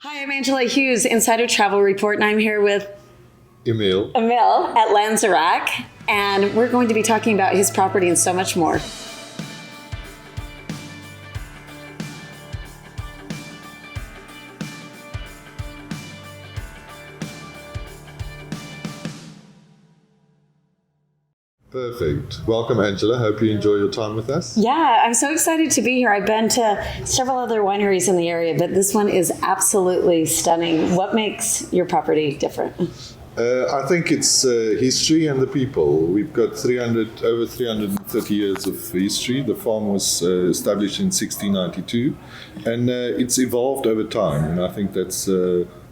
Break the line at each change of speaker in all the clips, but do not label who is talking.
Hi, I'm Angela Hughes, Insider Travel Report, and I'm here with
Emil
at Lanzerac, and we're going to be talking about his property and so much more.
Perfect. Welcome, Angela. Hope you enjoy your time with us.
Yeah, I'm so excited to be here. I've been to several other wineries in the area, but this one is absolutely stunning. What makes your property different?
I think it's history and the people. We've got over 330 years of history. The farm was established in 1692, and it's evolved over time. And I think that's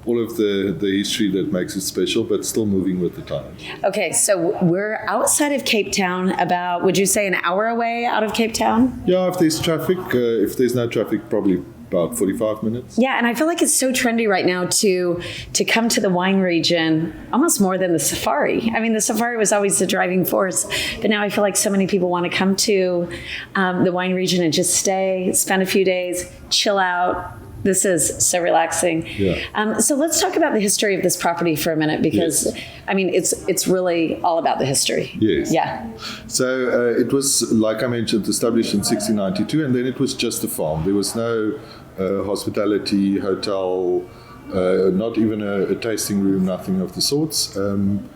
all of the history that makes it special, but still moving with the time.
Okay, so we're outside of Cape Town, about, would you say, an hour away out of Cape Town?
Yeah, if there's traffic, if there's no traffic, probably about 45 minutes.
Yeah, and I feel like it's so trendy right now to come to the wine region, almost more than the safari. I mean, the safari was always the driving force, but now I feel like so many people want to come to the wine region and just stay, spend a few days, chill out. This is so relaxing.
Yeah.
So let's talk about the history of this property for a minute, because
Yes.
I mean, it's really all about the history.
Yes.
Yeah.
So it was, like I mentioned, established in 1692, and then it was just a farm. There was no hospitality, hotel, not even a tasting room, nothing of the sorts. And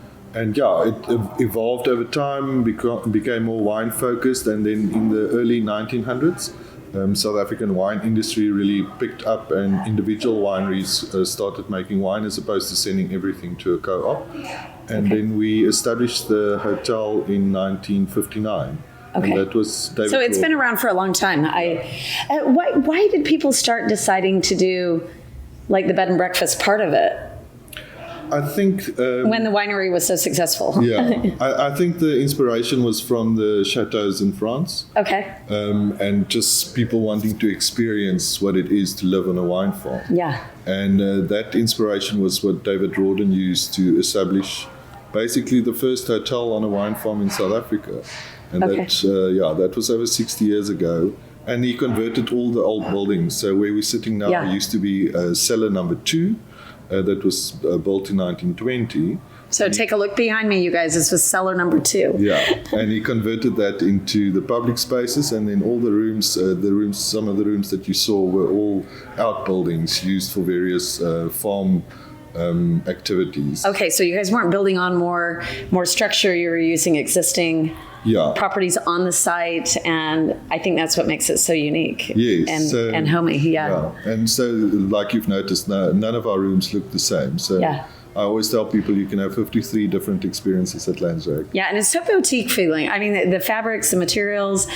yeah, it evolved over time, became more wine focused, and then in the early 1900s, South African wine industry really picked up, and individual wineries started making wine as opposed to sending everything to a co-op. And then we established the hotel in 1959.
Okay.
And that was David.
So it's
Raw.
been around for a long time. Why did people start deciding to do like the bed and breakfast part of it
I think
when the winery was so successful?
yeah, I think the inspiration was from the chateaus in France.
Okay.
And just people wanting to experience what it is to live on a wine farm.
Yeah.
And that inspiration was what David Rawdon used to establish basically the first hotel on a wine farm in South Africa. And
Okay.
that was over 60 years ago. And he converted all the old buildings. So where we're sitting now
Yeah.
used to be cellar number 2 that was built in 1920.
So take a look behind me, you guys. This was cellar number 2.
Yeah, and he converted that into the public spaces, and then all the rooms, some of the rooms that you saw were all outbuildings used for various farm activities.
Okay, so you guys weren't building on more structure. You were using existing properties on the site, and I think that's what makes it so unique.
Yes,
and homey. Yeah.
And so, like you've noticed, none of our rooms look the same. So
Yeah.
I always tell people you can have 53 different experiences at Lanzerac.
Yeah, and it's so boutique feeling. I mean, the fabrics, the materials,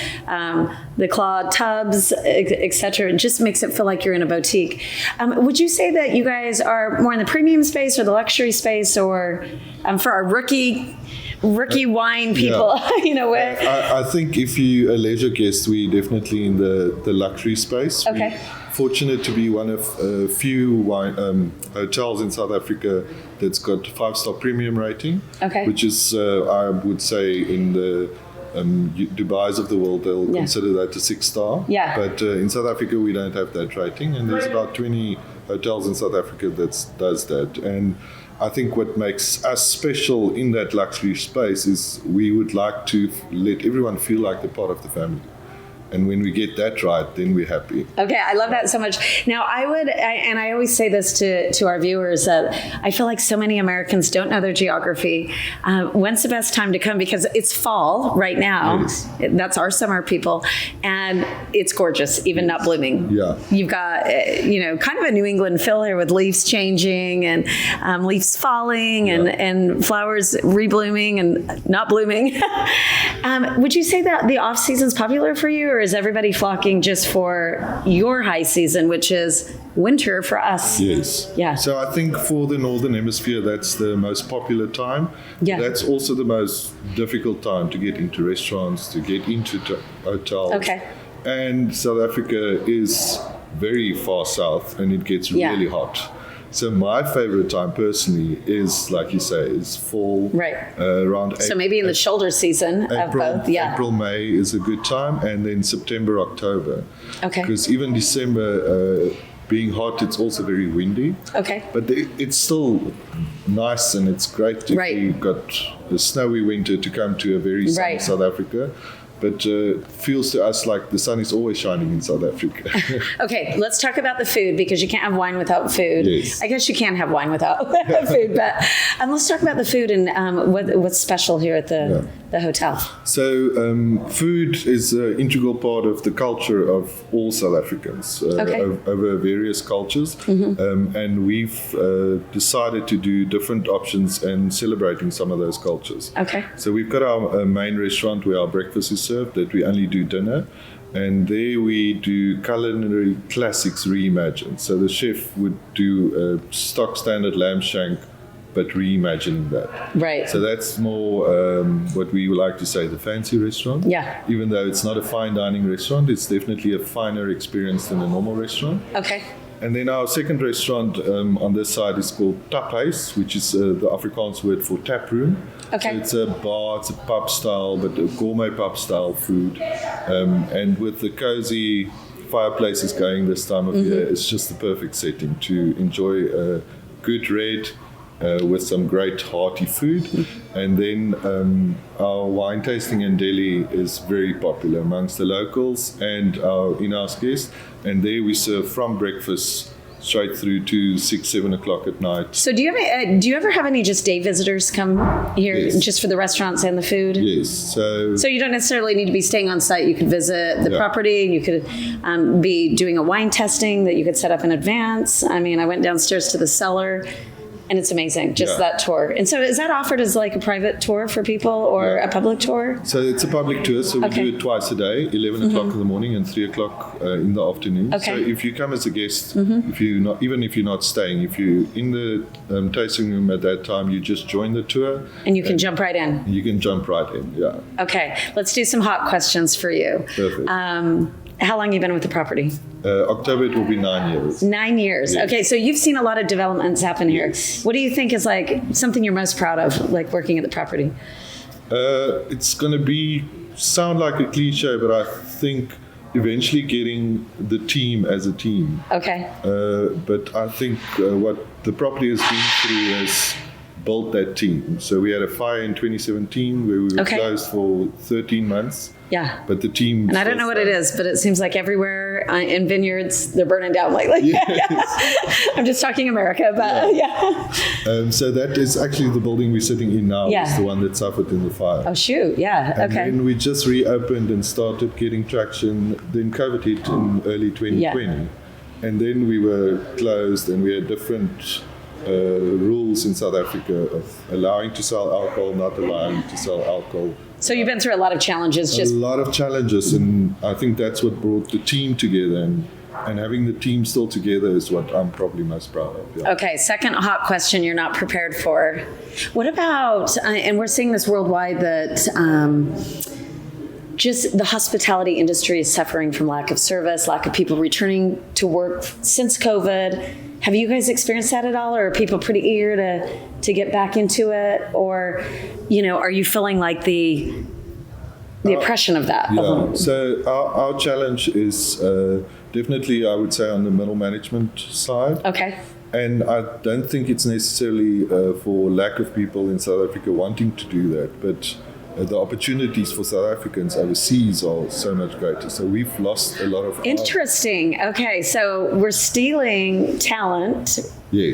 the cloth tubs, et cetera, it just makes it feel like you're in a boutique. Would you say that you guys are more in the premium space or the luxury space, or for our rookie wine people?
I think if you're a leisure guest, we're definitely in the luxury space.
Okay.
We're fortunate to be one of a few wine hotels in South Africa that's got 5-star premium rating.
Okay.
Which is, I would say, in the Dubai's of the world, they'll consider that a 6-star.
Yeah.
But in South Africa, we don't have that rating, and there's about 20 hotels in South Africa that does that. And I think what makes us special in that luxury space is we would like to let everyone feel like they're part of the family. And when we get that right, then we're happy.
Okay, I love that so much. Now, I always say this to our viewers, that I feel like so many Americans don't know their geography. When's the best time to come? Because it's fall right now.
Yes.
That's our summer, people. And it's gorgeous, even not blooming.
Yeah.
You've got, kind of a New England feel here with leaves changing and leaves falling and flowers reblooming and not blooming. Would you say that the off season is popular for you, or is everybody flocking just for your high season, which is winter for us?
Yes.
Yeah.
So I think for the Northern Hemisphere, that's the most popular time.
Yeah.
That's also the most difficult time to get into restaurants, to get into hotels.
Okay.
And South Africa is very far south, and it gets really hot. So my favorite time personally is, like you say, is fall.
Right.
Around
So maybe in the shoulder season of both. Yeah.
April, May is a good time, and then September, October.
Okay.
Because even December, being hot, it's also very windy.
Okay.
But it's still nice, and it's great if
Right.
you've got a snowy winter to come to a very sunny
Right.
South Africa. But feels to us like the sun is always shining in South Africa.
Okay, let's talk about the food, because you can't have wine without food.
Yes.
I guess you can have wine without food, but let's talk about the food and what's special here at the hotel.
So food is an integral part of the culture of all South Africans over various cultures. And we've decided to do different options and celebrating some of those cultures.
Okay.
So we've got our main restaurant where our breakfast is served, that we only do dinner. And there we do culinary classics reimagined. So the chef would do a stock standard lamb shank, but reimagining that.
Right.
So that's more what we would like to say the fancy restaurant.
Yeah.
Even though it's not a fine dining restaurant, it's definitely a finer experience than a normal restaurant.
Okay.
And then our second restaurant on this side is called Taphuis, which is the Afrikaans word for tap room.
Okay.
So it's a bar, it's a pub style, but a gourmet pub style food. And with the cozy fireplaces going this time of year, it's just the perfect setting to enjoy a good red with some great hearty food. And then our wine tasting in Delhi is very popular amongst the locals and our in-house guests. And there we serve from breakfast straight through to 6-7 o'clock at night.
So do you ever have any just day visitors come here
Yes.
just for the restaurants and the food?
Yes.
So you don't necessarily need to be staying on site. You could visit the property, and you could be doing a wine testing that you could set up in advance. I mean, I went downstairs to the cellar, and it's amazing, just that tour. And so is that offered as like a private tour for people or a public tour?
So it's a public tour, so we do it twice a day, 11 o'clock in the morning and 3 o'clock in the afternoon.
Okay.
So if you come as a guest, if you're not, even if you're not staying, if you're in the tasting room at that time, you just join the tour.
And you can jump right in.
You can jump right in, yeah.
Okay, let's do some hot questions for you.
Perfect.
How long have you been with the property?
October, it will be 9 years.
9 years.
Yes.
Okay, so you've seen a lot of developments happen here.
Yes.
What do you think is like something you're most proud of, like working at the property?
It's going to sound like a cliche, but I think eventually getting the team as a team.
Okay.
But I think what the property has been through has built that team. So we had a fire in 2017 where we were closed for 13 months.
Yeah.
But the team...
And I don't know what it is, but it seems like everywhere in vineyards, they're burning down lately.
Yes.
I'm just talking America, but
so that is actually the building we're sitting in now.
Yeah.
Is the one that suffered in the fire.
Oh, shoot. Yeah.
And
Okay.
then we just reopened and started getting traction. Then COVID hit in early 2020.
Yeah.
And then we were closed, and we had different rules in South Africa of allowing to sell alcohol, not allowing to sell alcohol.
So you've been through a lot of challenges.
A lot of challenges, and I think that's what brought the team together. And having the team still together is what I'm probably most proud of. Yeah.
Okay, second hot question you're not prepared for. What about, and we're seeing this worldwide, that just the hospitality industry is suffering from lack of service, lack of people returning to work since COVID. Have you guys experienced that at all, or are people pretty eager to get back into it? Or, are you feeling like the oppression of that?
Yeah, so our challenge is definitely, I would say, on the middle management side.
Okay.
And I don't think it's necessarily for lack of people in South Africa wanting to do that, but the opportunities for South Africans overseas are so much greater. So we've lost a lot of...
Interesting. Okay, so we're stealing talent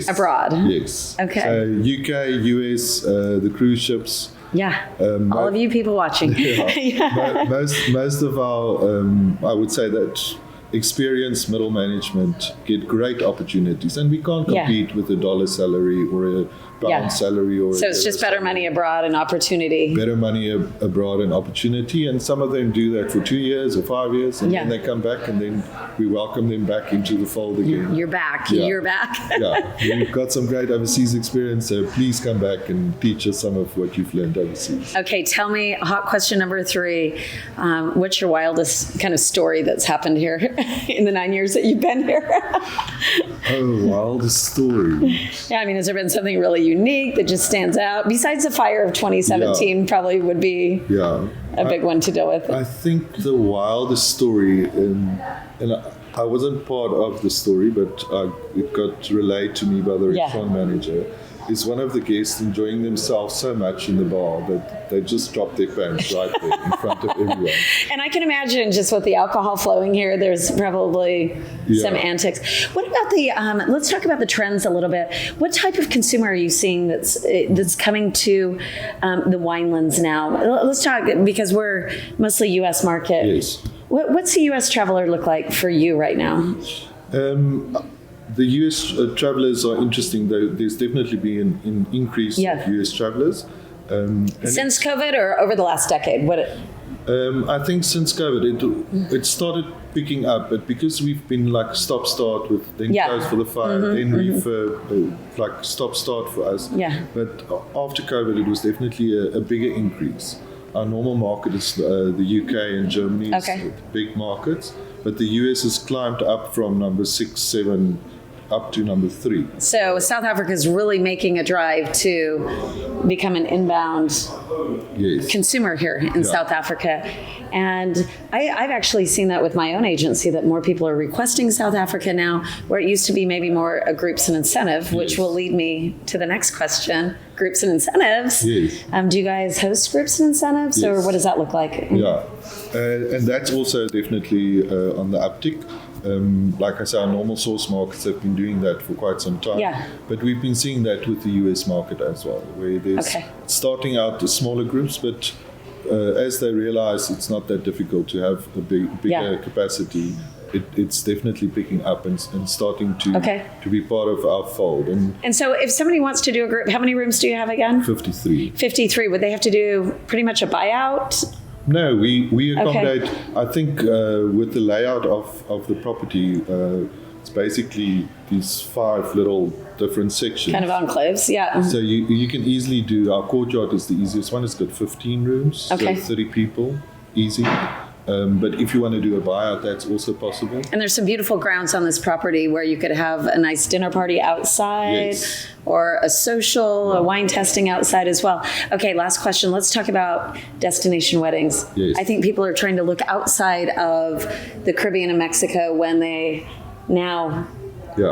abroad.
Yes.
Okay.
So UK, US, the cruise ships...
Yeah, all of you people watching.
Most of our, I would say that experienced middle management get great opportunities, and we can't compete with a dollar salary or a pound salary. So
it's just better money abroad and opportunity.
Better money abroad and opportunity, and some of them do that for 2 years or 5 years, and then they come back, and then we welcome them back into the fold again.
You're back.
Yeah.
You're back.
We've got some great overseas experience, so please come back and teach us some of what you've learned overseas.
Okay, tell me, hot question number 3. What's your wildest kind of story that's happened here in the 9 years that you've been here?
Oh, wildest story.
Yeah, I mean, has there been something really unique that just stands out? Besides the fire of 2017, probably would be a big one to deal with.
I think the wildest story, and I wasn't part of the story, but it got relayed to me by the restaurant manager. Is one of the guests enjoying themselves so much in the bar that they just dropped their pants right there in front of everyone.
And I can imagine just with the alcohol flowing here, there's probably some antics. What about let's talk about the trends a little bit. What type of consumer are you seeing that's coming to the Winelands now? Let's talk, because we're mostly U.S. market.
Yes.
What's the U.S. traveler look like for you right now?
The US travelers are interesting. There's definitely been an increase of US travelers.
Since COVID or over the last decade?
I think since COVID, it started picking up, but because we've been like stop-start with then close for the fire, then refurb, like stop-start for us.
Yeah.
But after COVID, it was definitely a bigger increase. Our normal market is the UK and Germany, the big markets, but the US has climbed up from number 6, 7, up to number 3.
So South Africa is really making a drive to become an inbound consumer here in South Africa. And I've actually seen that with my own agency, that more people are requesting South Africa now, where it used to be maybe more a groups and incentive, which will lead me to the next question. Groups and incentives.
Yes.
Do you guys host groups and incentives, or what does that look like?
Yeah, and that's also definitely on the uptick. Like I said, our normal source markets have been doing that for quite some time. Yeah. But we've been seeing that with the US market as well, where there's starting out the smaller groups, but as they realize it's not that difficult to have a bigger capacity, it's definitely picking up and starting to be part of our fold.
And so if somebody wants to do a group, how many rooms do you have again?
53.
53. Would they have to do pretty much a buyout?
No, we accommodate, I think with the layout of the property, it's basically these 5 little different sections.
Kind of enclaves, yeah.
So you can easily do, our courtyard is the easiest one. It's got 15 rooms, so 30 people, easy. But if you want to do a buyout, that's also possible.
And there's some beautiful grounds on this property where you could have a nice dinner party outside or a social, a wine testing outside as well. Okay, last question. Let's talk about destination weddings.
Yes.
I think people are trying to look outside of the Caribbean and Mexico when they now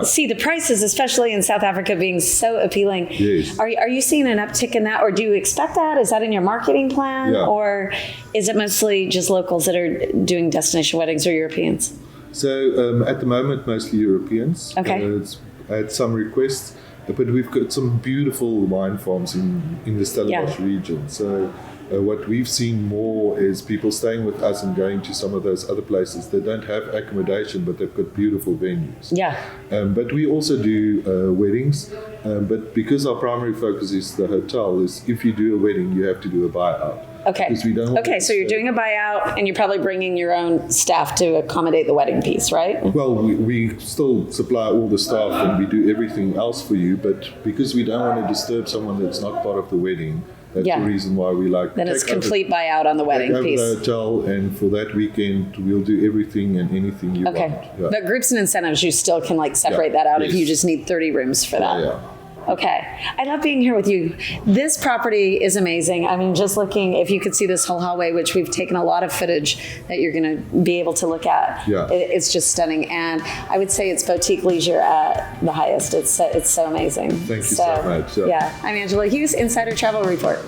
see the prices, especially in South Africa, being so appealing.
Yes.
Are you seeing an uptick in that, or do you expect that? Is that in your marketing plan, or is it mostly just locals that are doing destination weddings, or Europeans?
So at the moment, mostly Europeans.
Okay.
I had some requests, but we've got some beautiful wine farms in the Stellenbosch region. So what we've seen more is people staying with us and going to some of those other places. They don't have accommodation, but they've got beautiful venues. Yeah. But we also do weddings. But because our primary focus is the hotel, is if you do a wedding, you have to do a buyout.
Okay.
Because we don't
so you're doing a buyout, and you're probably bringing your own staff to accommodate the wedding piece, right?
Well, we still supply all the staff and we do everything else for you, but because we don't want to disturb someone that's not part of the wedding, that's the reason why we like.
Then it's complete buyout on the wedding piece.
The hotel, and for that weekend, we'll do everything and anything you want. Yeah.
But groups and incentives, you still can separate that out if you just need 30 rooms for that.
Yeah.
Okay. I love being here with you. This property is amazing. I mean, just looking, if you could see this whole hallway, which we've taken a lot of footage that you're going to be able to look at. Yeah. It's just stunning. And I would say it's boutique leisure at the highest. It's so amazing.
Thank you so much.
I'm Angela Hughes, Insider Travel Report.